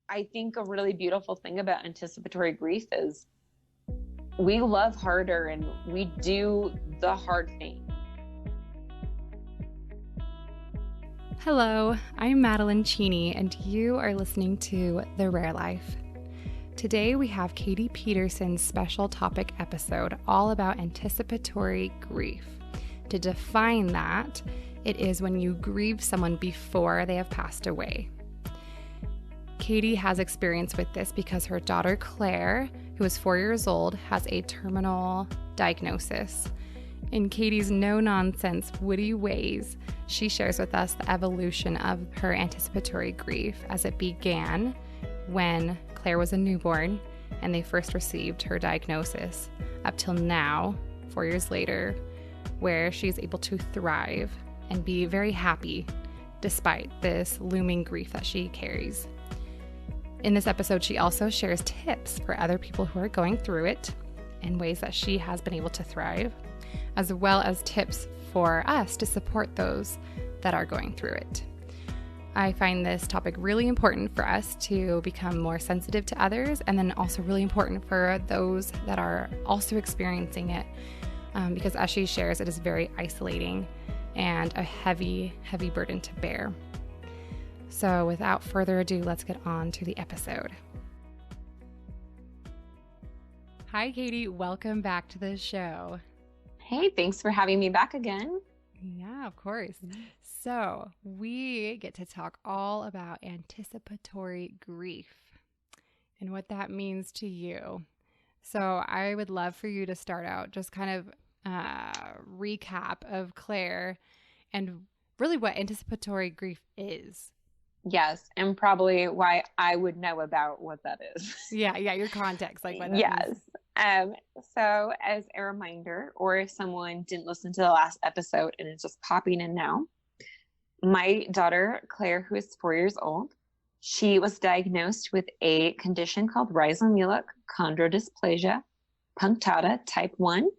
I think a really beautiful thing about anticipatory grief is we love harder and we do the hard thing. Hello, I'm Madeline Cheney, and you are listening to The Rare Life. Today we have Katie Peterson's special topic episode all about anticipatory grief. To define that, it is when you grieve someone before they have passed away. Katie has experience with this because her daughter Claire, who is 4 years old, has a terminal diagnosis. In Katie's no-nonsense, witty ways, she shares with us the evolution of her anticipatory grief as it began when Claire was a newborn and they first received her diagnosis, up till now, 4 years later, where she's able to thrive and be very happy despite this looming grief that she carries. In this episode, she also shares tips for other people who are going through it and ways that she has been able to thrive, as well as tips for us to support those that are going through it. I find this topic really important for us to become more sensitive to others, and then also really important for those that are also experiencing it, because as she shares, it is very isolating and a heavy, heavy burden to bear. So without further ado, let's get on to the episode. Hi, Katie. Welcome back to the show. Hey, thanks for having me back again. Yeah, of course. So we get to talk all about anticipatory grief and what that means to you. So I would love for you to start out just kind of recap of Claire and really what anticipatory grief is. Yes, and probably why I would know about what that is. Yeah, your context, like what that means. So as a reminder, or if someone didn't listen to the last episode and is just popping in now, my daughter, Claire, who is 4 years old, she was diagnosed with a condition called rhizomelic chondrodysplasia punctata type 1,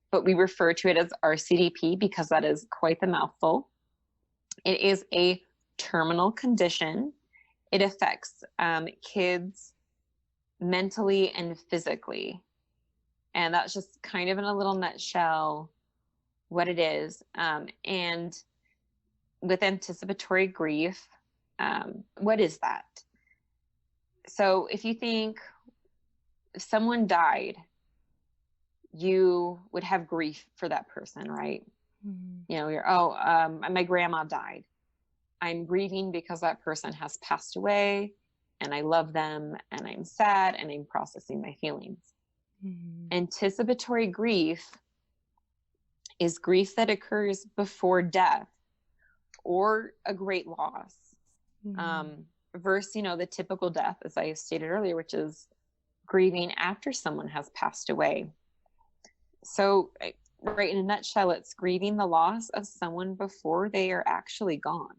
but we refer to it as RCDP because that is quite the mouthful. It is a terminal condition. It affects kids mentally and physically. And that's just kind of in a little nutshell what it is. And with anticipatory grief, what is that? So if you think if someone died, you would have grief for that person, right? Mm-hmm. You know, my grandma died. I'm grieving because that person has passed away and I love them and I'm sad and I'm processing my feelings. Mm-hmm. Anticipatory grief is grief that occurs before death or a great loss. Mm-hmm. Versus, the typical death, as I stated earlier, which is grieving after someone has passed away. So, right in a nutshell, it's grieving the loss of someone before they are actually gone.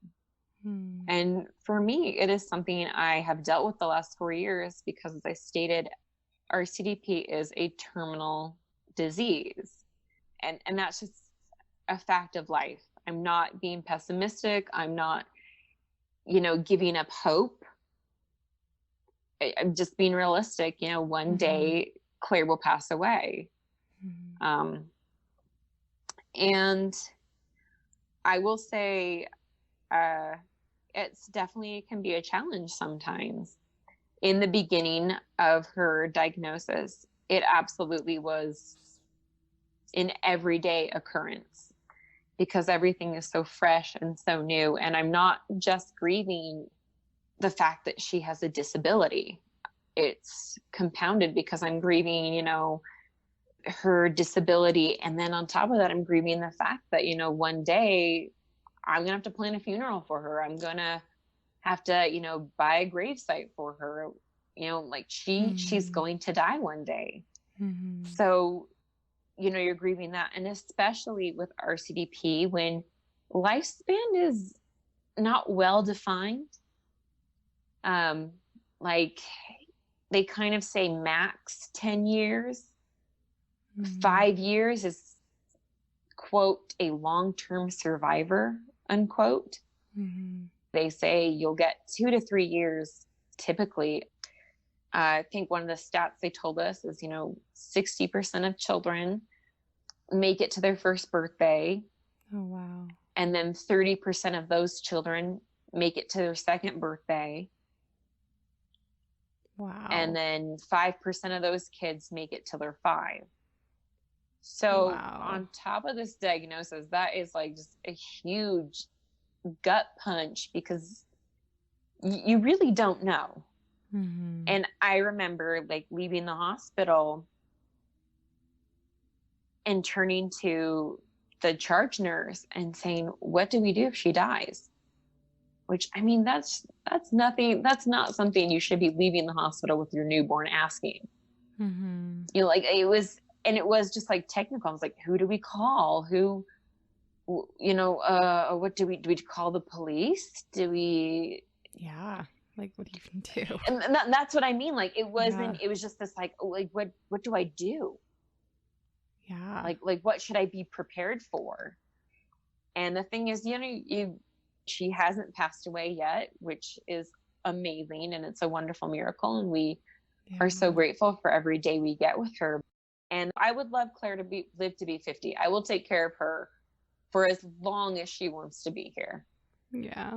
And for me, it is something I have dealt with the last 4 years because, as I stated, RCDP is a terminal disease. And that's just a fact of life. I'm not being pessimistic. I'm not, giving up hope. I'm just being realistic. One mm-hmm. day Claire will pass away. Mm-hmm. And I will say, it's definitely can be a challenge sometimes. In the beginning of her diagnosis, it absolutely was an everyday occurrence because everything is so fresh and so new. And I'm not just grieving the fact that she has a disability. It's compounded because I'm grieving, her disability. And then on top of that, I'm grieving the fact that, one day I'm going to have to plan a funeral for her. I'm going to have to, buy a gravesite for her. She's going to die one day. Mm-hmm. So, you're grieving that. And especially with RCDP, when lifespan is not well defined, they kind of say max 10 years. Mm-hmm. 5 years is, quote, a long-term survivor, unquote. Mm-hmm. They say you'll get 2 to 3 years typically, I think one of the stats they told us is, 60% of children make it to their first birthday. Oh, wow. And then 30% of those children make it to their second birthday. Wow. And then 5% of those kids make it till they're 5. So on top of this diagnosis, that is like just a huge gut punch, because you really don't know. Mm-hmm. And I remember like leaving the hospital and turning to the charge nurse and saying, what do we do if she dies? Which, I mean, that's nothing. That's not something you should be leaving the hospital with your newborn asking. Mm-hmm. Like it was just like technical. I was like, who do we call? What do we call the police? Do we? Yeah. Like, what do you even do? And that's what I mean. Like, it wasn't, it was just this like, what do I do? Yeah. Like what should I be prepared for? And the thing is, she hasn't passed away yet, which is amazing. And it's a wonderful miracle. And we are so grateful for every day we get with her. And I would love Claire to live to be 50. I will take care of her for as long as she wants to be here. Yeah.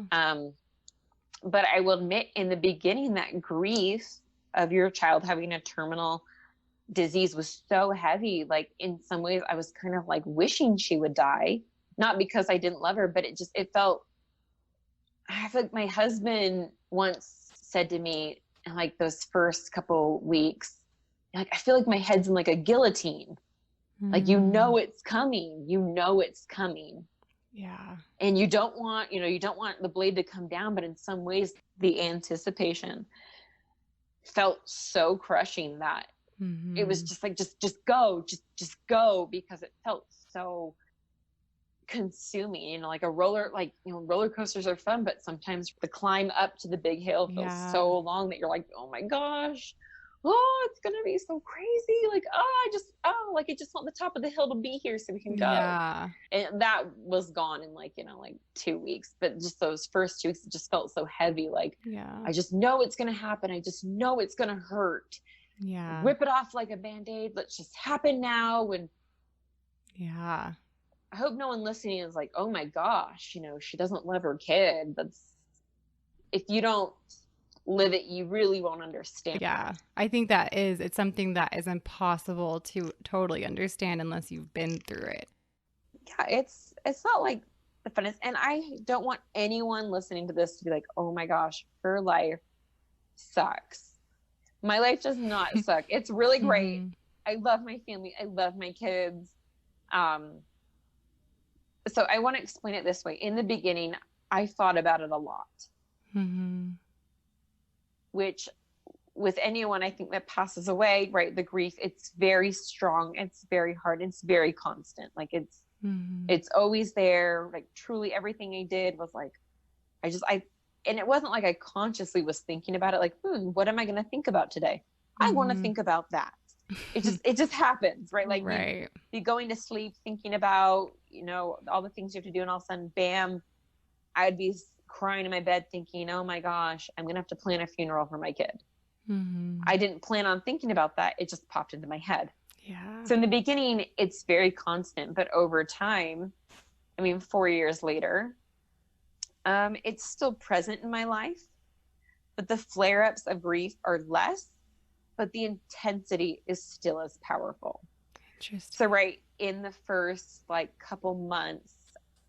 But I will admit, in the beginning, that grief of your child having a terminal disease was so heavy. Like, in some ways, I was kind of like wishing she would die, not because I didn't love her, but it felt, I feel like my husband once said to me in like those first couple weeks, like, I feel like my head's in like a guillotine. Like, it's coming, it's coming. Yeah. And you don't want the blade to come down, but in some ways the anticipation felt so crushing that it was just like, just go, just go, because it felt so consuming. Like roller coasters are fun, but sometimes the climb up to the big hill feels so long that you're like, oh my gosh, it's gonna be so crazy. Like, I just want the top of the hill to be here so we can go. Yeah. And that was gone in like 2 weeks. But just those first 2 weeks, it just felt so heavy. Like, I just know it's gonna happen. I just know it's gonna hurt. Yeah. Rip it off like a Band-Aid. Let's just happen now. And yeah. I hope no one listening is like, oh my gosh, she doesn't love her kid. If you don't live it, you really won't understand. Yeah. I think it's something that is impossible to totally understand unless you've been through it. Yeah, it's not like the funnest. And I don't want anyone listening to this to be like, oh my gosh, her life sucks. My life does not suck. It's really great. I love my family. I love my kids. So I want to explain it this way. In the beginning, I thought about it a lot. Which, with anyone, I think, that passes away, right? The grief, it's very strong. It's very hard. It's very constant. Like, it's always there. Like, truly everything I did was like, and it wasn't like I consciously was thinking about it. Like, what am I going to think about today? I want to think about that. It just happens, right? Like, right. You're going to sleep thinking about, all the things you have to do. And all of a sudden, bam, I'd be crying in my bed thinking, oh my gosh, I'm going to have to plan a funeral for my kid. I didn't plan on thinking about that. It just popped into my head. Yeah. So in the beginning, it's very constant, but over time, 4 years later, it's still present in my life, but the flare-ups of grief are less, but the intensity is still as powerful. Interesting. So right in the first couple months,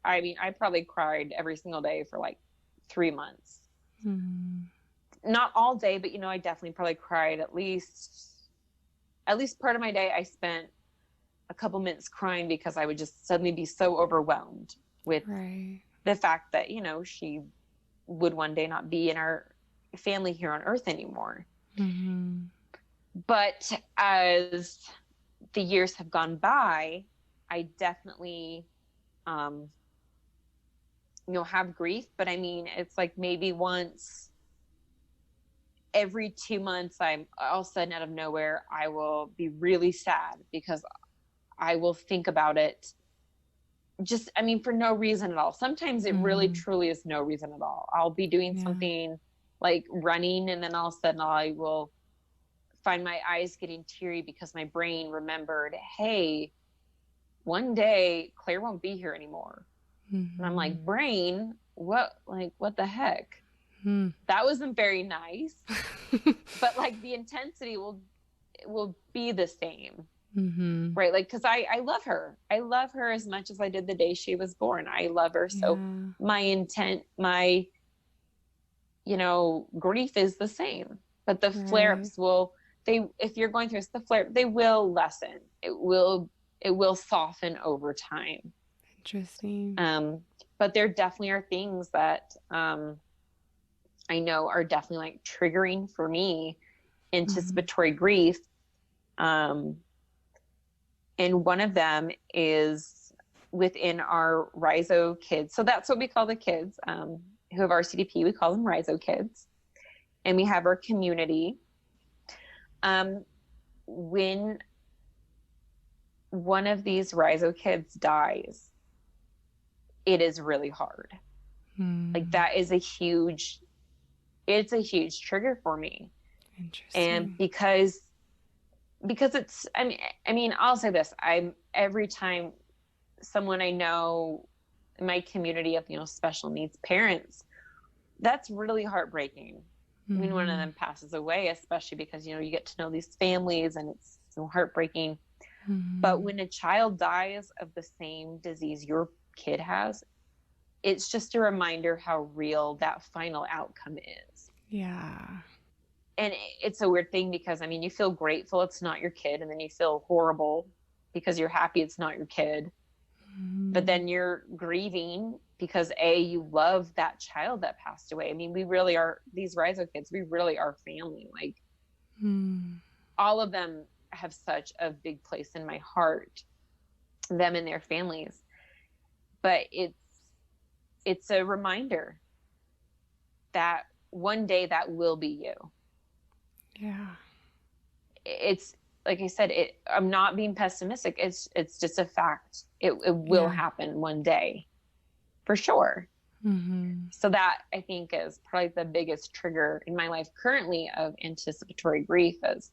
I probably cried every single day for 3 months. Not all day, but I definitely probably cried at least part of my day. I spent a couple minutes crying because I would just suddenly be so overwhelmed with the fact that she would one day not be in our family here on earth anymore. But as the years have gone by, I definitely have grief, but it's like maybe once every 2 months, I'm all of a sudden out of nowhere, I will be really sad because I will think about it just, for no reason at all. Sometimes it really truly is no reason at all. I'll be doing something like running, and then all of a sudden I will find my eyes getting teary because my brain remembered, hey, one day Claire won't be here anymore. And I'm like, brain, what the heck? That wasn't very nice. But like the intensity will be the same. Right? Like, cause I love her. I love her as much as I did the day she was born. I love her. So my intent, my, grief is the same, but the flare-ups if you're going through the flare, they will lessen. It will soften over time. Interesting. But there definitely are things that, I know are definitely like triggering for me, anticipatory grief. And one of them is within our Rhizo kids. So that's what we call the kids, who have RCDP. We call them Rhizo kids. And we have our community. When one of these Rhizo kids dies, it is really hard. Like that is it's a huge trigger for me. Interesting. And because it's, I mean, I'll say this, every time someone I know in my community of, special needs parents, that's really heartbreaking when one of them passes away, especially because, you get to know these families and it's so heartbreaking. But when a child dies of the same disease your kid has, it's just a reminder how real that final outcome is. Yeah. And it's a weird thing because, you feel grateful it's not your kid, and then you feel horrible because you're happy it's not your kid. But then you're grieving because you love that child that passed away. We really are, these Rhizo kids, we really are family. Like all of them have such a big place in my heart, them and their families. But it's a reminder that one day that will be you. Yeah. It's like I said, I'm not being pessimistic. It's just a fact. It will happen one day for sure. So that I think is probably the biggest trigger in my life currently of anticipatory grief, is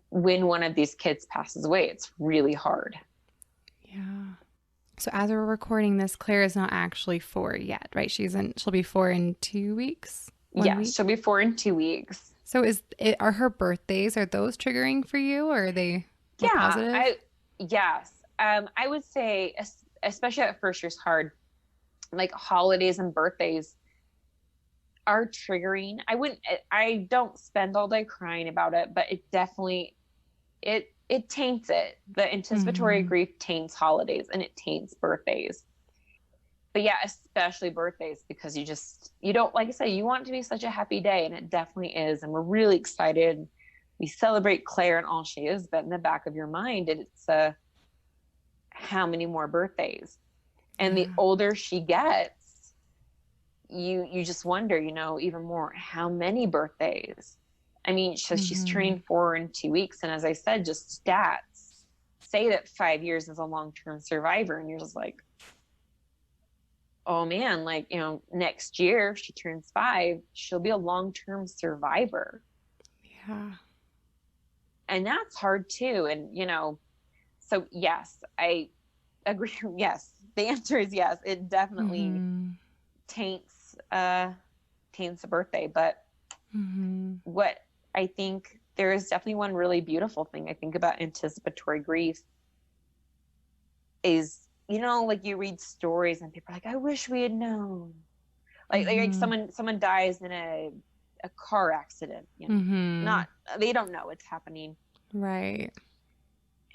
when one of these kids passes away. It's really hard. Yeah. So as we're recording this, Claire is not actually 4 yet, right? She'll be 4 in 2 weeks. Yes, she'll be 4 in 2 weeks. So are her birthdays, are those triggering for you, or are they positive? Yes. I would say, especially at first, it's hard. Like holidays and birthdays are triggering. I don't spend all day crying about it, but it definitely, it taints it. The anticipatory grief taints holidays and it taints birthdays. But yeah, especially birthdays, because you don't, like I said, you want it to be such a happy day, and it definitely is. And we're really excited. We celebrate Claire and all she is, but in the back of your mind, it's how many more birthdays? And the older she gets, you just wonder, even more, how many birthdays? So she's turning 4 in 2 weeks. And as I said, just stats say that 5 years is a long-term survivor. And you're just like, oh man, next year she turns 5, she'll be a long-term survivor. Yeah. And that's hard too. And, so yes, I agree. Yes. The answer is yes. It definitely taints the birthday. But what I think, there is definitely one really beautiful thing I think about anticipatory grief is, like you read stories and people are like, I wish we had known. Like someone dies in a car accident, they don't know what's happening. Right.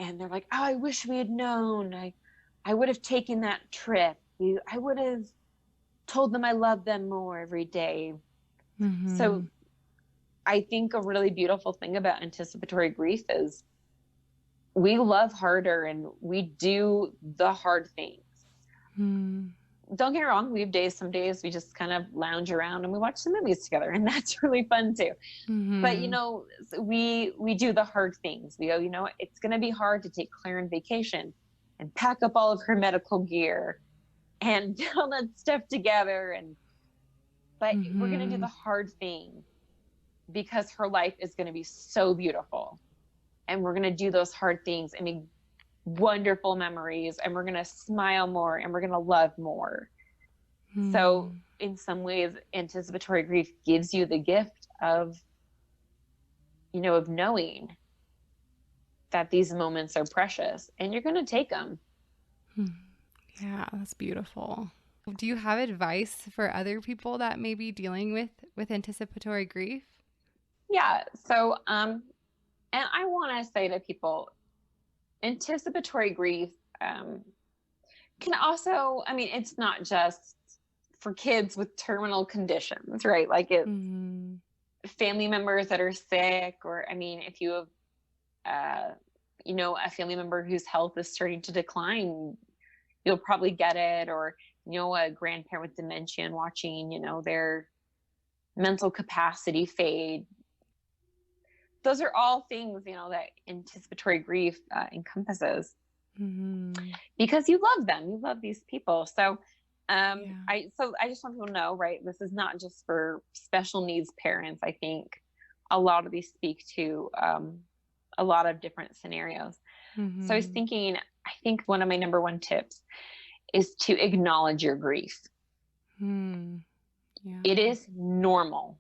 And they're like, oh, I wish we had known. I would have taken that trip. I would have told them I love them more every day. So I think a really beautiful thing about anticipatory grief is we love harder and we do the hard things. Don't get me wrong. We have some days we just kind of lounge around and we watch some movies together, and that's really fun too. But we do the hard things. We go, it's going to be hard to take Claire on vacation and pack up all of her medical gear and get all that stuff together. but we're going to do the hard thing because her life is going to be so beautiful. And we're going to do those hard things and make wonderful memories, and we're going to smile more, and we're going to love more. So in some ways, anticipatory grief gives you the gift of, of knowing that these moments are precious and you're going to take them. Yeah, that's beautiful. Do you have advice for other people that may be dealing with anticipatory grief? Yeah. So, and I want to say to people, anticipatory grief can also, it's not just for kids with terminal conditions, right? Like it's family members that are sick, or, if you have, a family member whose health is starting to decline, you'll probably get it. Or, a grandparent with dementia and watching, their mental capacity fade. Those are all things, that anticipatory grief encompasses, because you love them. You love these people. So, I just want people to know, right? This is not just for special needs parents. I think a lot of these speak to a lot of different scenarios. So I was thinking, I think one of my number one tips is to acknowledge your grief. Yeah. It is normal.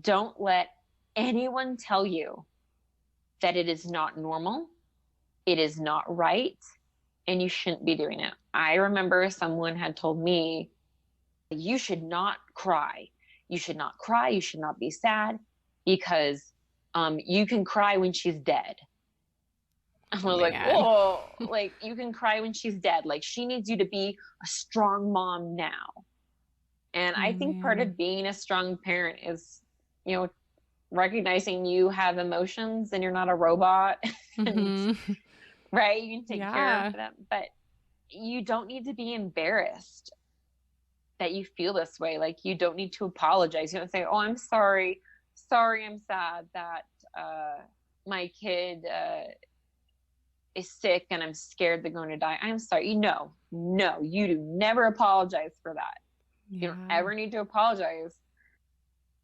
Don't let anyone tell you that it is not normal, it is not right, and you shouldn't be doing it. I remember someone had told me, you should not cry. You should not cry. You should not be sad, because you can cry when she's dead. I was like, whoa, like, you can cry when she's dead. Like, she needs you to be a strong mom now. And I think part of being a strong parent is, recognizing you have emotions and you're not a robot. And, right? You can take care of them, but you don't need to be embarrassed that you feel this way. Like, you don't need to apologize. You don't say, oh, I'm sorry. I'm sad that my kid is sick and I'm scared they're going to die. I'm sorry. No, you do never apologize for that. You don't ever need to apologize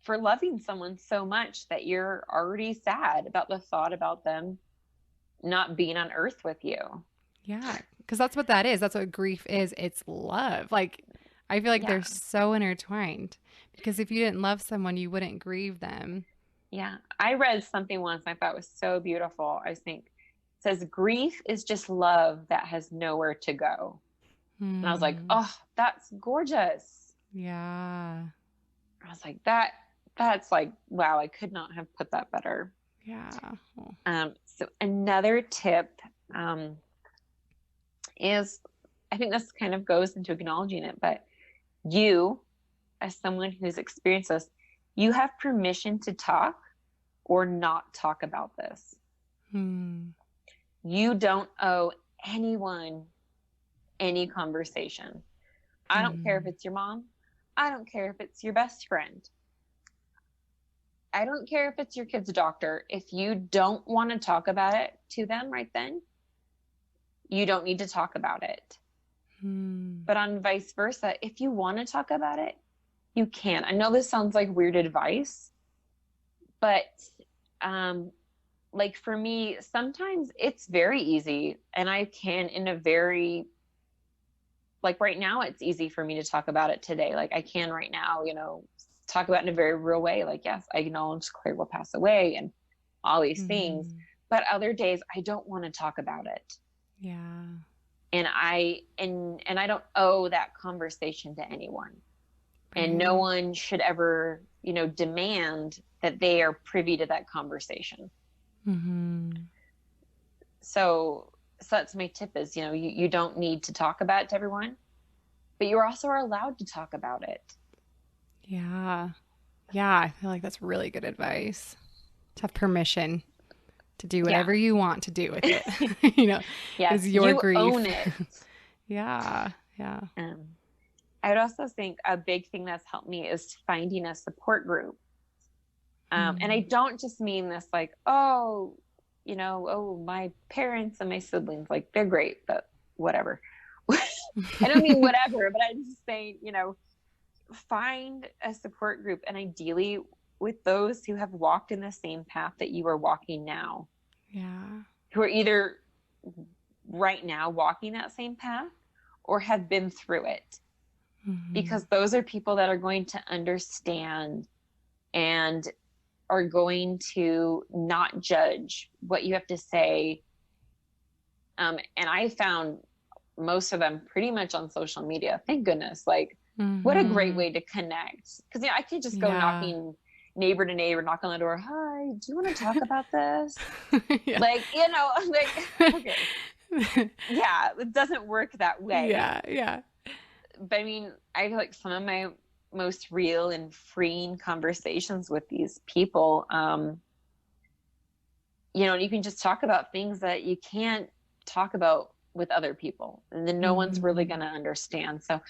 for loving someone so much that you're already sad about the thought about them not being on earth with you. Yeah, because that's what that is. That's what grief is. It's love. Like, I feel like they're so intertwined, because if you didn't love someone, you wouldn't grieve them. Yeah. I read something once I thought was so beautiful. I think it says, grief is just love that has nowhere to go. And I was like, oh, that's gorgeous. Yeah. I was like, that's like, wow, I could not have put that better. Yeah. So another tip is, I think this kind of goes into acknowledging it, but you, as someone who's experienced this, you have permission to talk or not talk about this. You don't owe anyone any conversation. I don't care if it's your mom. I don't care if it's your best friend. I don't care if it's your kid's doctor. If you don't want to talk about it to them right then, you don't need to talk about it. But on vice versa, if you want to talk about it, you can. I know this sounds like weird advice, but like for me, sometimes it's very easy, and I can, in a very, like right now, it's easy for me to talk about it today. Like I can right now, talk about it in a very real way. Like, yes, I acknowledge Claire will pass away and all these things, but other days I don't want to talk about it. Yeah. And I don't owe that conversation to anyone. And no one should ever, demand that they are privy to that conversation. So that's my tip is, you don't need to talk about it to everyone, but you also are allowed to talk about it. Yeah. Yeah. I feel like that's really good advice. To have permission to do whatever you want to do with it. It's your grief. You own it. Yeah. I would also think a big thing that's helped me is finding a support group. And I don't just mean this like, oh, my parents and my siblings, like they're great, but whatever. I don't mean whatever, but I just say, find a support group, and ideally with those who have walked in the same path that you are walking now. Yeah. Who are either right now walking that same path or have been through it. Mm-hmm. Because those are people that are going to understand and are going to not judge what you have to say. And I found most of them pretty much on social media. Thank goodness. Like, what a great way to connect. Because I could just go knocking neighbor to neighbor, knock on the door. Hi, do you want to talk about this? Like, okay. Yeah, it doesn't work that way. Yeah. But I mean, I feel like some of my most real and freeing conversations with these people, you can just talk about things that you can't talk about with other people, and then no one's really going to understand. So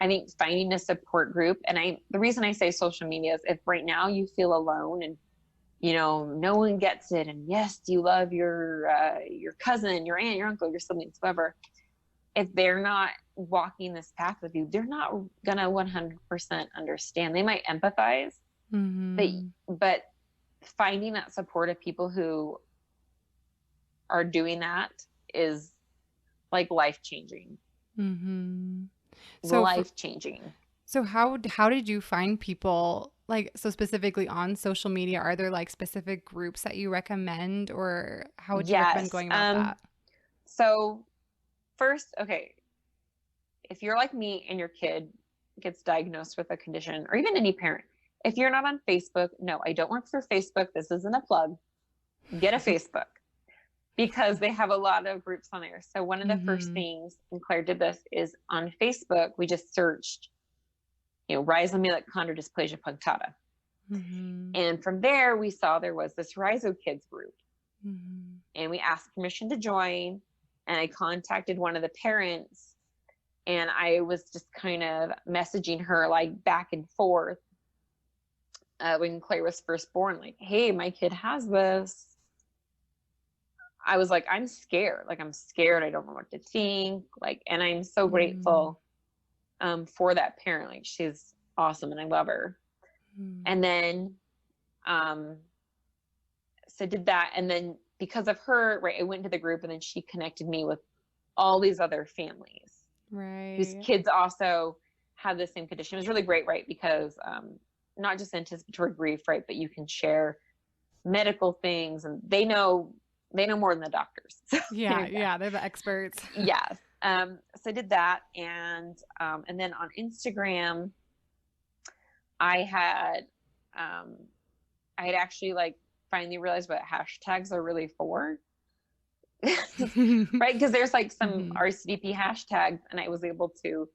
I think finding a support group, and the reason I say social media is if right now you feel alone and no one gets it, and yes, you love your cousin, your aunt, your uncle, your siblings, whoever, if they're not walking this path with you, they're not gonna 100% understand. They might empathize, but finding that support of people who are doing that is like life-changing. So life-changing. So how did you find people, like, so specifically on social media? Are there like specific groups that you recommend, or how would you recommend going about that? So first, okay, if you're like me and your kid gets diagnosed with a condition, or even any parent, if you're not on Facebook, no, I don't work for Facebook. This isn't a plug. Get a Facebook, because they have a lot of groups on there. So one of the first things, and Claire did this, is on Facebook, we just searched, rhizomelic chondrodysplasia punctata. And from there, we saw there was this Rhizo Kids group. And we asked permission to join. And I contacted one of the parents, and I was just kind of messaging her like back and forth when Claire was first born, like, hey, my kid has this. I was like, I'm scared. I don't know what to think. And I'm so grateful for that parent. Like, she's awesome and I love her. And then, so did that. And then because of her, right, I went to the group, and then she connected me with all these other families, right, whose kids also have the same condition. It was really great, right? Because, not just anticipatory grief, right, but you can share medical things, and they know more than the doctors. Yeah, they're the experts. Yes. So I did that, and then on Instagram, I had actually finally realized what hashtags are really for, right? Because there's some RCDP hashtags, and I was able to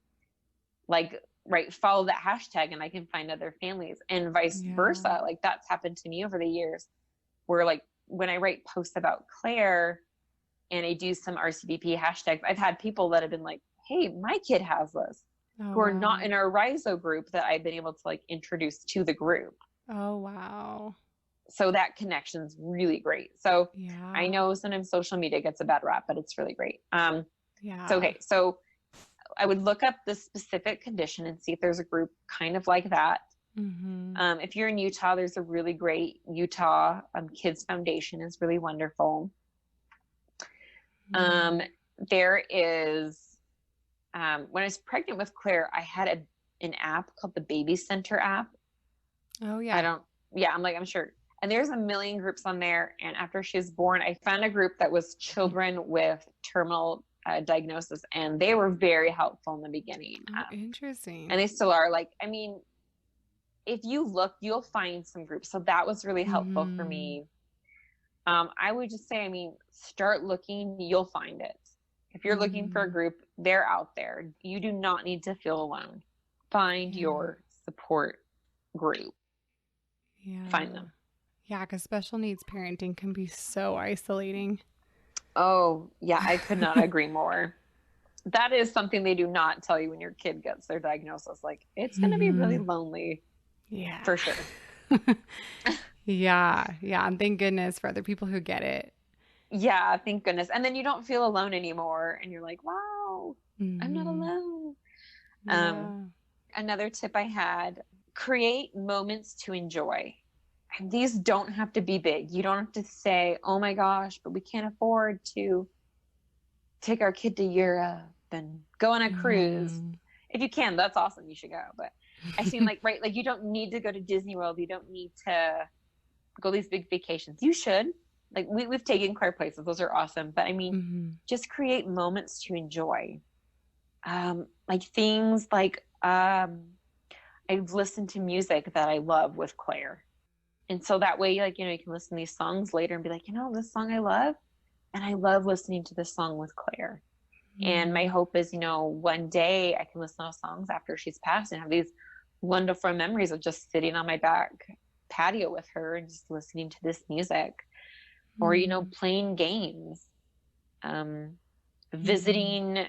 follow that hashtag, and I can find other families, and vice versa. That's happened to me over the years, where when I write posts about Claire and I do some RCDP hashtags, I've had people that have been like, hey, my kid has this, who are not in our Rhizo group, that I've been able to introduce to the group. Oh, wow. So that connection's really great. So I know sometimes social media gets a bad rap, but it's really great. So I would look up the specific condition and see if there's a group kind of like that. If you're in Utah, there's a really great Utah Kids Foundation is really wonderful. There is, when I was pregnant with Claire, I had an app called the Baby Center app. Oh yeah. I'm sure. And there's a million groups on there. And after she was born, I found a group that was children with terminal diagnosis, and they were very helpful in the beginning. Interesting. And they still are. If you look, you'll find some groups. So that was really helpful for me. I would just say, start looking, you'll find it. If you're looking for a group, they're out there. You do not need to feel alone. Find your support group. Find them. Yeah, because special needs parenting can be so isolating. Oh, yeah, I could not agree more. That is something they do not tell you when your kid gets their diagnosis. It's going to be really lonely. Yeah. For sure. Yeah. And thank goodness for other people who get it. Yeah, thank goodness. And then you don't feel alone anymore. And you're like, wow, I'm not alone. another tip I had, create moments to enjoy. And these don't have to be big. You don't have to say, oh my gosh, but we can't afford to take our kid to Europe and go on a cruise. If you can, that's awesome. You should go. But I seem like, right, like you don't need to go to Disney World. You don't need to go these big vacations. You should. Like we've taken Claire places. Those are awesome. But I mean, just create moments to enjoy. Like things like I've listened to music that I love with Claire. And so that way, like, you can listen to these songs later and be like, this song I love. And I love listening to this song with Claire. And my hope is, one day I can listen to songs after she's passed and have these wonderful memories of just sitting on my back patio with her and just listening to this music. Or, playing games, visiting,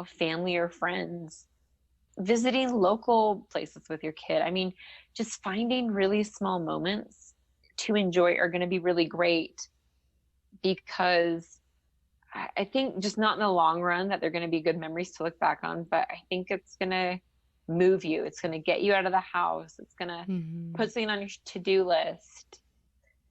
family or friends, visiting local places with your kid. I mean, just finding really small moments to enjoy are going to be really great, because I think just not in the long run that they're going to be good memories to look back on, but I think it's going to move you. It's going to get you out of the house. It's going to put something on your to-do list,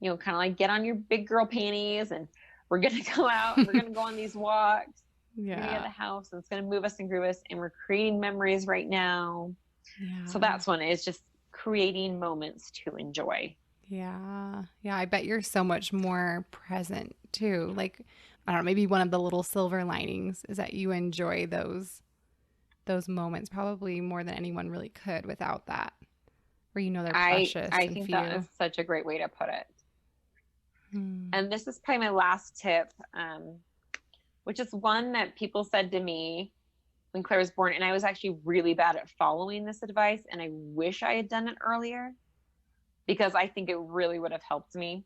kind of like get on your big girl panties and we're going to go out and we're going to go on these walks. We're going to get out of the house and it's going to move us and groove us, and we're creating memories right now. Yeah. So that's one, is just creating moments to enjoy. Yeah. Yeah. I bet you're so much more present too. Like, I don't know, maybe one of the little silver linings is that you enjoy those moments probably more than anyone really could without that, where they're precious. I think that is such a great way to put it. And this is probably my last tip, which is one that people said to me when Claire was born, and I was actually really bad at following this advice, and I wish I had done it earlier, because I think it really would have helped me.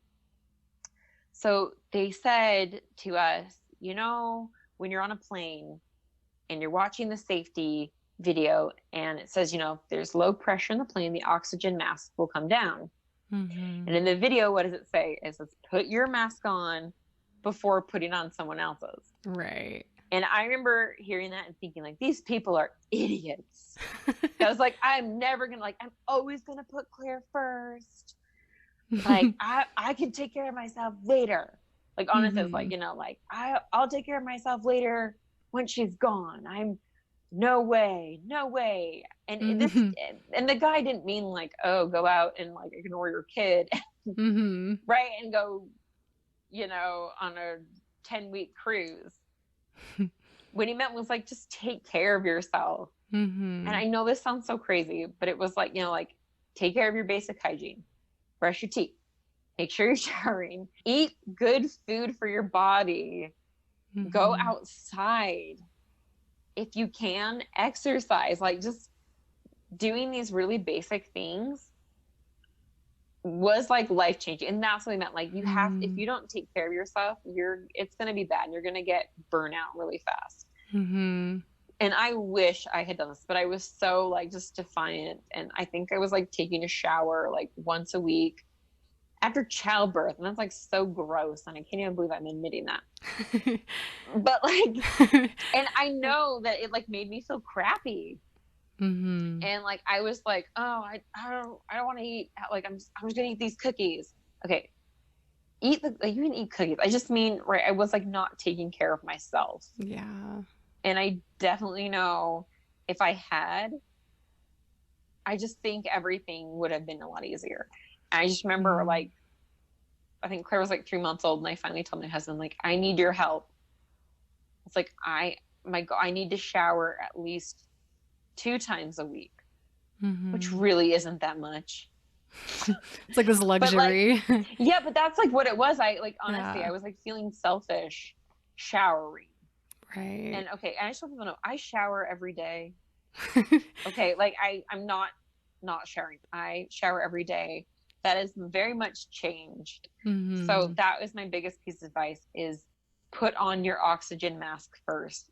So they said to us, when you're on a plane and you're watching the safety video and it says, if there's low pressure in the plane, the oxygen mask will come down. And in the video, what does it say? It says, put your mask on before putting on someone else's. Right. And I remember hearing that and thinking, like, these people are idiots. I was like, I'm always going to put Claire first. Like, I can take care of myself later. Like, honestly, it's like, I'll take care of myself later when she's gone. No way. And this, and the guy didn't mean like, oh, go out and like ignore your kid, right? And go, on a 10-week cruise. What he meant was like, just take care of yourself. And I know this sounds so crazy, but it was like, take care of your basic hygiene, brush your teeth, make sure you're showering, eat good food for your body, go outside. If you can, exercise. Like, just doing these really basic things was like life changing. And that's what I meant. Like, you have, if you don't take care of yourself, it's going to be bad. And you're going to get burnout really fast. And I wish I had done this, but I was so like just defiant. And I think I was like taking a shower like once a week after childbirth. And that's like so gross. And I can't even believe I'm admitting that. But like, and I know that it like made me feel crappy. And like, I was like, oh, I don't want to eat. Like, I'm just gonna eat these cookies. Okay. You can eat cookies. I just mean, right. I was like not taking care of myself. Yeah. And I definitely know if I had, I just think everything would have been a lot easier. And I just remember like, I think Claire was like 3 months old, and I finally told my husband, like, I need your help. It's like, I need to shower at least 2 times a week, which really isn't that much. It's like this luxury. Like, yeah, but that's like what it was. I like, honestly, I was like feeling selfish showering. Right. And okay, and I just want people to know, I shower every day. Okay, like I'm not showering. I shower every day. That is very much changed. So that was my biggest piece of advice, is put on your oxygen mask first.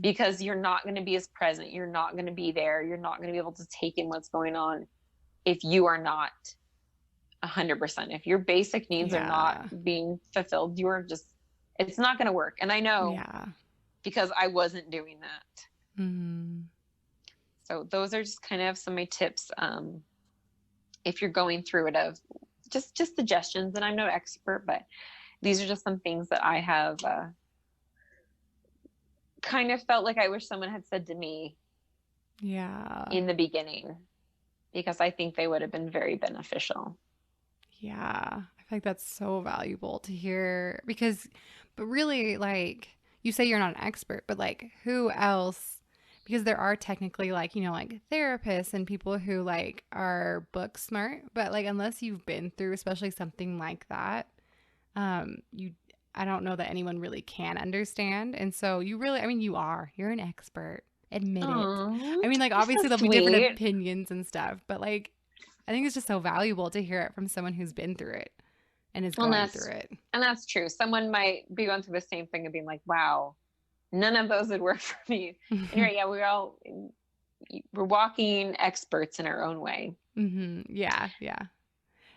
Because you're not going to be as present. You're not going to be there. You're not going to be able to take in what's going on if you are not 100%. If your basic needs are not being fulfilled, it's not going to work. And I know because I wasn't doing that. So those are just kind of some of my tips. If you're going through it, of just suggestions, and I'm no expert, but these are just some things that I have kind of felt like I wish someone had said to me in the beginning, because I think they would have been very beneficial. Yeah. I feel like that's so valuable to hear, but really, like, you say you're not an expert, but like, who else? Because there are technically, like, like therapists and people who like are book smart, but like, unless you've been through, especially something like that, I don't know that anyone really can understand. And so you're an expert. Admit Aww, it. I mean, like, obviously so there'll be different sweet. opinions and stuff, but like, I think it's just so valuable to hear it from someone who's been through it and is going through it. And that's true. Someone might be going through the same thing and being like, wow, none of those would work for me. And you're right, yeah, we're walking experts in our own way. Yeah.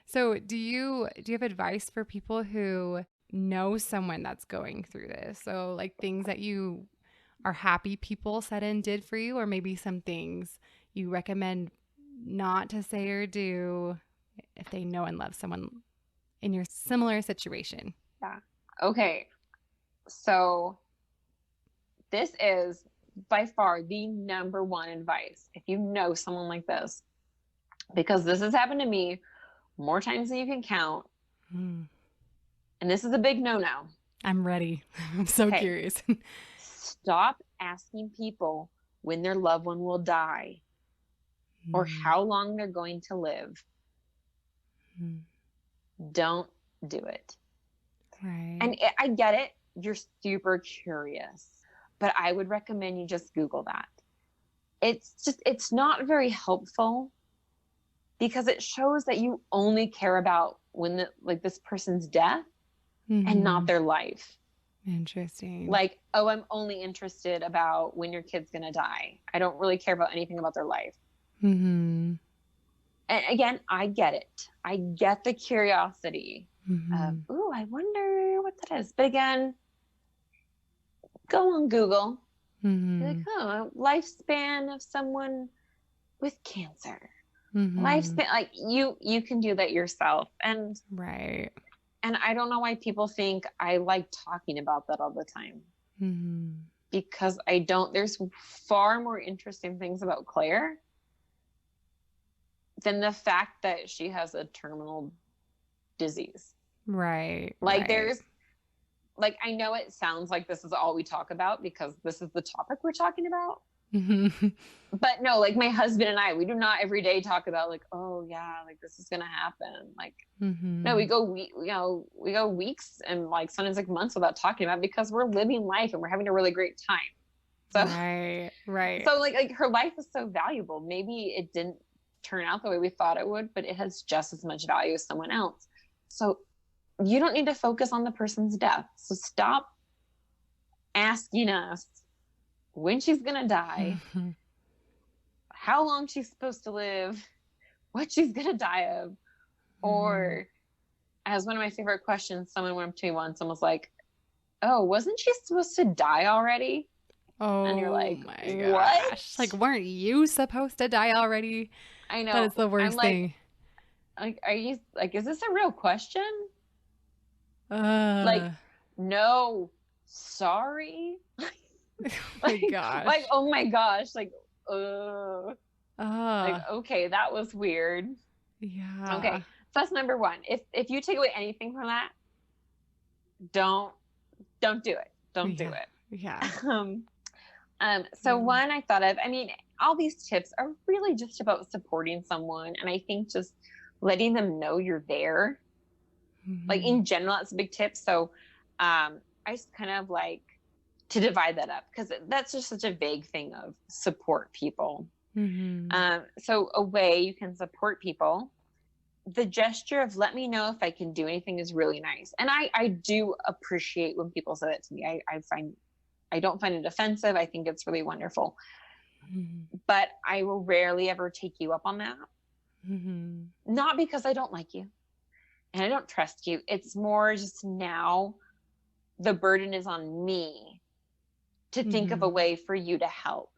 So do you have advice for people who know someone that's going through this? So like things that you are happy people said and did for you, or maybe some things you recommend not to say or do if they know and love someone in your similar situation? Yeah. Okay. So this is by far the number one advice if you know someone like this, because this has happened to me more times than you can count. And this is a big no-no. I'm ready. I'm so curious. Stop asking people when their loved one will die or how long they're going to live. Don't do it. Right. And I get it. You're super curious, but I would recommend you just Google that. It's not very helpful, because it shows that you only care about when this person's death and not their life. Interesting. Like, oh, I'm only interested about when your kid's going to die. I don't really care about anything about their life. And again, I get it. I get the curiosity of, ooh, I wonder what that is. But again, go on Google. Be like, oh, lifespan of someone with cancer. Lifespan, like you can do that yourself. And right. And I don't know why people think I like talking about that all the time. Because I don't. There's far more interesting things about Claire than the fact that she has a terminal disease. Right. Like there's, like, I know it sounds like this is all we talk about because this is the topic we're talking about. But no, like my husband and I, we do not every day talk about like, oh yeah, like this is gonna happen. Like, no, we go weeks and like sometimes like months without talking about it because we're living life and we're having a really great time. So right. So like her life is so valuable. Maybe it didn't turn out the way we thought it would, but it has just as much value as someone else. So you don't need to focus on the person's death. So stop asking us when she's gonna die, how long she's supposed to live, what she's gonna die of. Or as one of my favorite questions, someone went up to me once and was like, oh, wasn't she supposed to die already? Oh, and you're like, my what? Gosh. Like, weren't you supposed to die already? I know. That is the worst thing. Like, are you like, is this a real question? Like, no, sorry. My gosh. Like, oh my gosh. Like, like, okay, that was weird. Yeah. Okay. So that's number one. If you take away anything from that, don't do it. Don't do it. Yeah. So one I thought of, I mean, all these tips are really just about supporting someone. And I think just letting them know you're there. Like in general, that's a big tip. So I just kind of like to divide that up because that's just such a vague thing of support people. So a way you can support people, the gesture of let me know if I can do anything is really nice. And I do appreciate when people say that to me. I don't find it offensive. I think it's really wonderful. But I will rarely ever take you up on that. Not because I don't like you and I don't trust you. It's more just now the burden is on me to think of a way for you to help.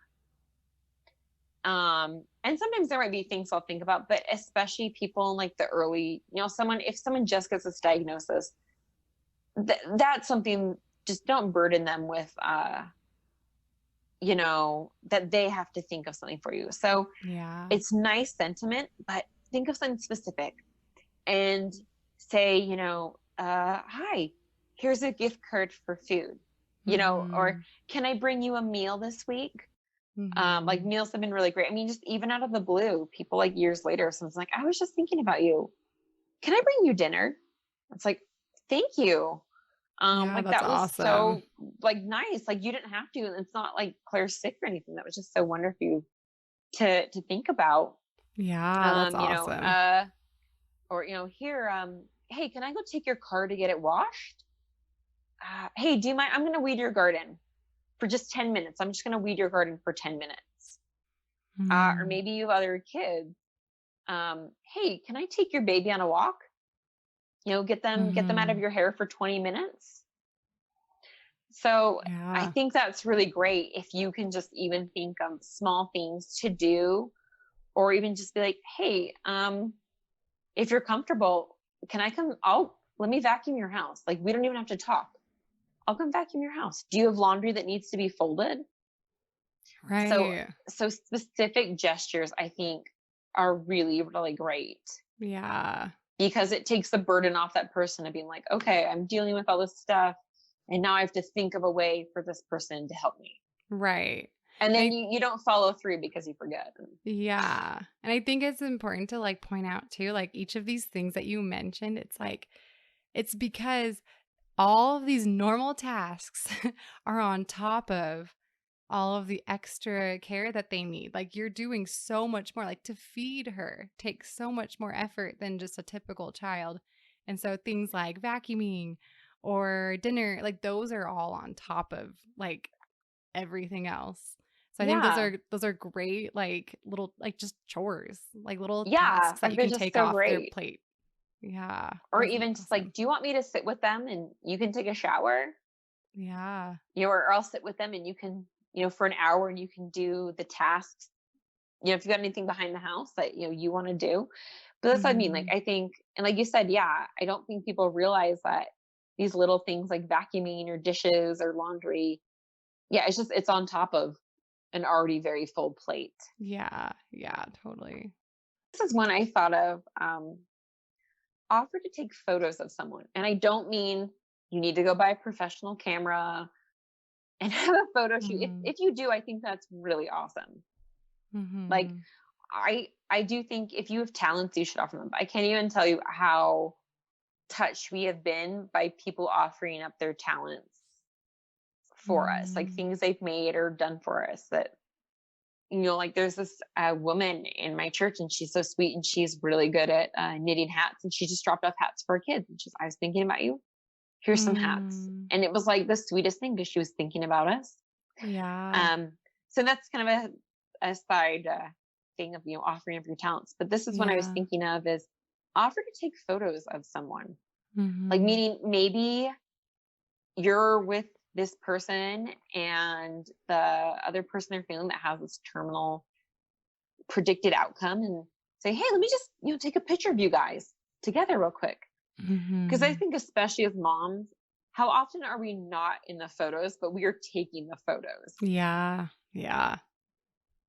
And sometimes there might be things I'll think about, but especially people in like the early, if someone just gets this diagnosis, that's something, just don't burden them with, that they have to think of something for you. So Yeah. it's nice sentiment, but think of something specific and say, hi, here's a gift card for food, or can I bring you a meal this week? Like meals have been really great. I mean, just even out of the blue, people like years later, someone's like, I was just thinking about you. Can I bring you dinner? It's like, thank you. Yeah, Like that's that was awesome. so like nice. Like you didn't have to, and it's not like Claire's sick or anything. That was just so wonderful to think about. Yeah, that's awesome. Or here, hey, can I go take your car to get it washed? Hey, do you mind? I'm going to weed your garden for just 10 minutes. I'm just going to weed your garden for 10 minutes. Or maybe you have other kids. Hey, can I take your baby on a walk? Get them out of your hair for 20 minutes. So I think that's really great if you can just even think of small things to do, or even just be like, hey, if you're comfortable, can I come? Let me vacuum your house. Like, we don't even have to talk. I'll come vacuum your house. Do you have laundry that needs to be folded? Right. So specific gestures, I think, are really, really great. Yeah. Because it takes the burden off that person of being like, okay, I'm dealing with all this stuff, and now I have to think of a way for this person to help me. Right. And then you don't follow through because you forget. Yeah. And I think it's important to like point out too, like each of these things that you mentioned, it's because all of these normal tasks are on top of all of the extra care that they need. Like you're doing so much more. Like to feed her takes so much more effort than just a typical child. And so things like vacuuming or dinner, like those are all on top of like everything else. So I think those are great, like little, like just chores, like little tasks that Like you they're can just take so off their great. plate. Yeah. Or That's even just like, awesome. do you want me to sit with them and you can take a shower? Yeah. Or I'll sit with them and you can, for an hour, and you can do the tasks, if you got anything behind the house that, you want to do. But that's what I mean. Like, I think, and like you said, I don't think people realize that these little things like vacuuming or dishes or laundry, it's on top of an already very full plate. Yeah. Yeah, totally. This is one I thought of, offer to take photos of someone. And I don't mean you need to go buy a professional camera and have a photo shoot. If you do, I think that's really awesome. Like, I do think if you have talents, you should offer them. I can't even tell you how touched we have been by people offering up their talents for us, like things they've made or done for us that, like there's this woman in my church, and she's so sweet, and she's really good at knitting hats, and she just dropped off hats for her kids. And I was thinking about you. Here's some hats. And it was like the sweetest thing because she was thinking about us. Yeah. So that's kind of a side thing of, offering of your talents. But this is what I was thinking of is offer to take photos of someone. Like, meaning maybe you're with this person and the other person they're feeling that has this terminal predicted outcome, and say, hey, let me just, take a picture of you guys together real quick. Because I think especially as moms, how often are we not in the photos, but we are taking the photos? Yeah. Yeah.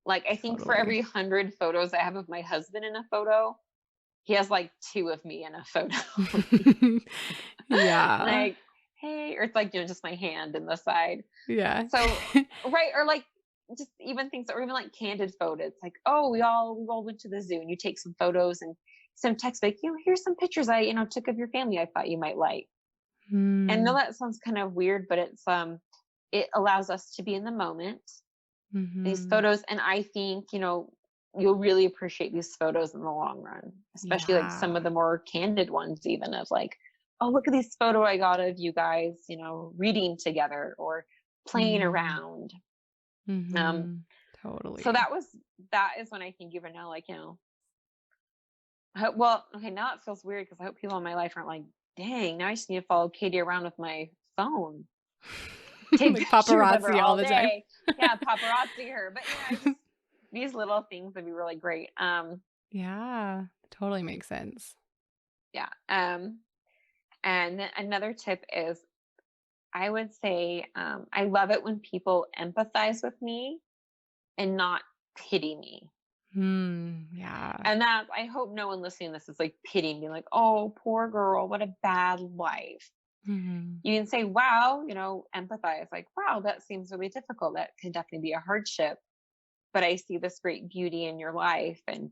Like, I think for every 100 photos I have of my husband in a photo, he has like 2 of me in a photo. Yeah. Like, hey, or it's like, just my hand in the side. Yeah. So, right. Or like, just even things that were even like candid photos. It's like, oh, we all went to the zoo, and you take some photos and some text like, here's some pictures I, took of your family I thought you might like. And I know that sounds kind of weird, but it's, it allows us to be in the moment, these photos. And I think, you'll really appreciate these photos in the long run, especially like some of the more candid ones, even of like, oh, look at this photo I got of you guys, reading together or playing around. Totally. So that is when I think even now, like, well, okay, now it feels weird because I hope people in my life aren't like, dang, now I just need to follow Katie around with my phone. Take like paparazzi all the time. Yeah, paparazzi her. But these little things would be really great. Yeah, totally makes sense. Yeah. And then another tip is I would say I love it when people empathize with me and not pity me. Yeah. And that I hope no one listening to this is like pitying me, like, oh, poor girl, what a bad life. Mhm. You can say, wow, empathize, like, wow, that seems really difficult. That could definitely be a hardship. But I see this great beauty in your life and,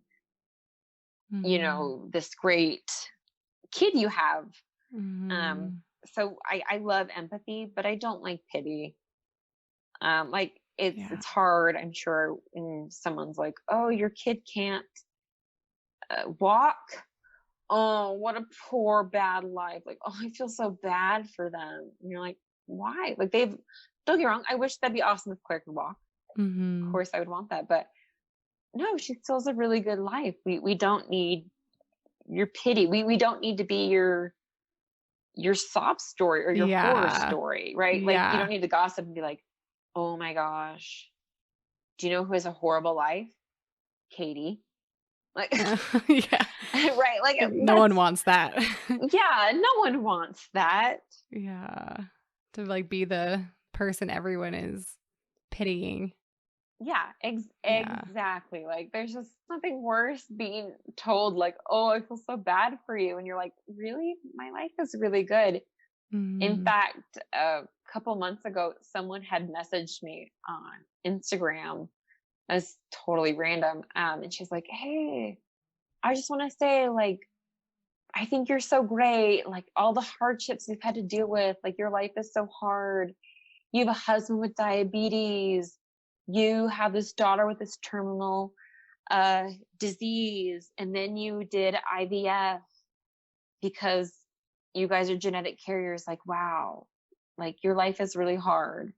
Mhm. this great kid you have. Um, Mhm. so I love empathy, but I don't like pity. Like Yeah. it's hard, I'm sure, when someone's like, oh, your kid can't walk. Oh, what a poor bad life. Like, oh, I feel so bad for them. And you're like, why? Like don't get me wrong, I wish that'd be awesome if Claire could walk. Of Mhm. course I would want that, but no, she still has a really good life. We don't need your pity. We don't need to be your sob story or your horror Yeah. story, right? Like you Yeah. don't need to gossip and be like, oh my gosh, do you know who has a horrible life? Katie. Like Yeah. right, like Like, no one that's wants that. yeah, no one wants that. Yeah. To, like, be the person everyone is pitying. Yeah, Yeah. exactly. Like there's just nothing worse being told like, "Oh, I feel so bad for you." And you're like, "Really? My life is really good." In Mhm. fact, a couple months ago, someone had messaged me on Instagram. As totally random. And she's like, "Hey, I just want to say, like, I think you're so great. Like, all the hardships you've had to deal with, like, your life is so hard. You have a husband with diabetes. You have this daughter with this terminal disease. And then you did IVF because you guys are genetic carriers. Like, wow, like, your life is really hard.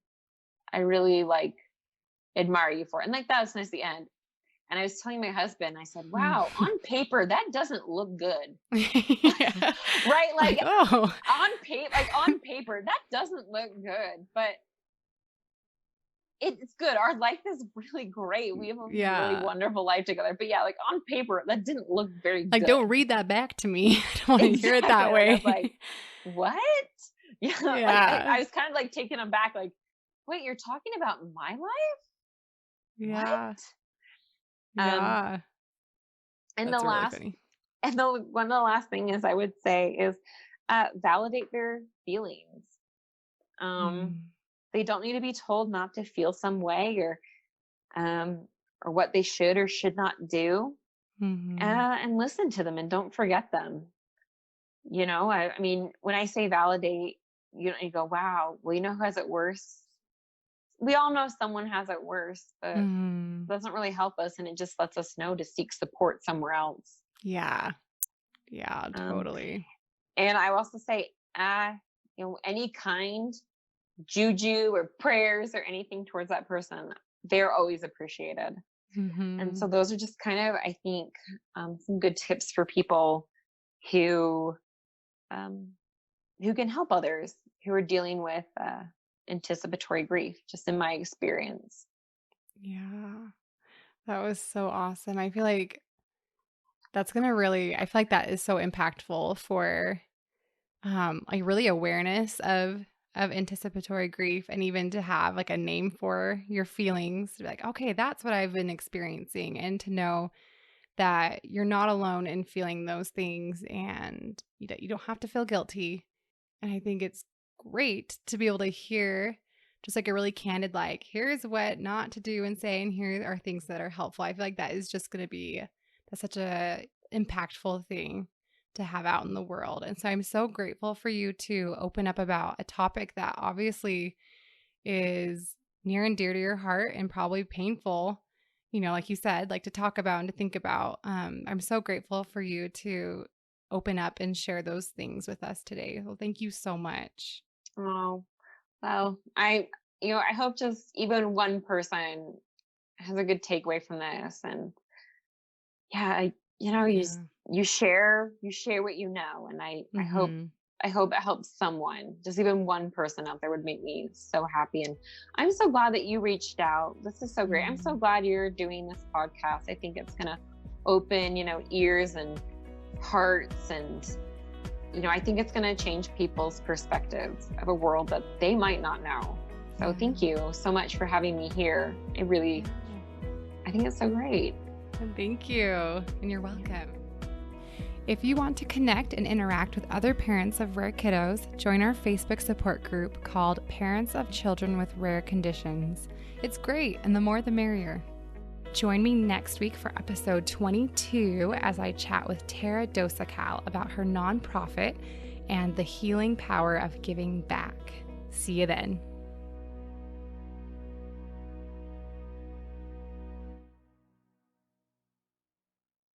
I really, like, admire you for it." And, like, that was nice at the end. And I was telling my husband, I said, wow, on paper, that doesn't look good. Yeah. Right? Like, Like oh. on paper, that doesn't look good, but it's good. Our life is really great. We have a really Yeah. wonderful life together. But yeah, like on paper, that didn't look very Like, good. don't read that back to me. I don't wanna hear it Exactly. that Like I was like, way. what? Yeah, like Yeah. I was kind of like taken aback, like, wait, you're talking about my life? What? Yeah. Um, Yeah. and the That's really last funny. and the one of the last thing is I would say is validate their feelings. Um, Mm. they don't need to be told not to feel some way um, or what they should or should not do. Mhm. And listen to them and don't forget them. I mean, when I say validate, you go, wow, well, you know who has it worse? We all know someone has it worse, but it Mhm. doesn't really help us. And it just lets us know to seek support somewhere else. Yeah. Yeah, Um, totally. and I also say, any kind juju or prayers or anything towards that person, they're always appreciated. And so Mhm. those are just kind of, I think, some good tips for people who um, who can help others who are dealing with anticipatory grief, just in my experience. Yeah. That was so awesome. I feel like that's gonna really I feel like that is so impactful for, like, really awareness of anticipatory grief and even to have, like, a name for your feelings, to be like, "Okay, that's what I've been experiencing," and to know that you're not alone in feeling those things and you don't have to feel guilty. And I think it's great to be able to hear just like a really candid, like, here's what not to do and say, and here are things that are helpful. I feel like that is just going to be that's such a impactful thing to have out in the world. And so I'm so grateful for you to open up about a topic that obviously is near and dear to your heart and probably painful, like you said, like to talk about and to think about. I'm so grateful for you to open up and share those things with us today. Well, thank you so much. Oh, well, I hope just even one person has a good takeaway from this. And yeah, you Yeah. you share what you know. And I hope Mm-hmm. I hope it helps someone. Just even one person out there would make me so happy. And I'm so glad that you reached out. This is so great. I'm so glad you're doing this podcast. I think it's going to open, ears and hearts. And, I think it's going to change people's perspectives of a world that they might not know. So thank you so much for having me here. I think it's so great. Thank you. And you're welcome. If you want to connect and interact with other parents of rare kiddos, join our Facebook support group called Parents of Children with Rare Conditions. It's great, and the more the merrier. Join me next week for episode 22 as I chat with Tara Dosakal about her nonprofit and the healing power of giving back. See you then.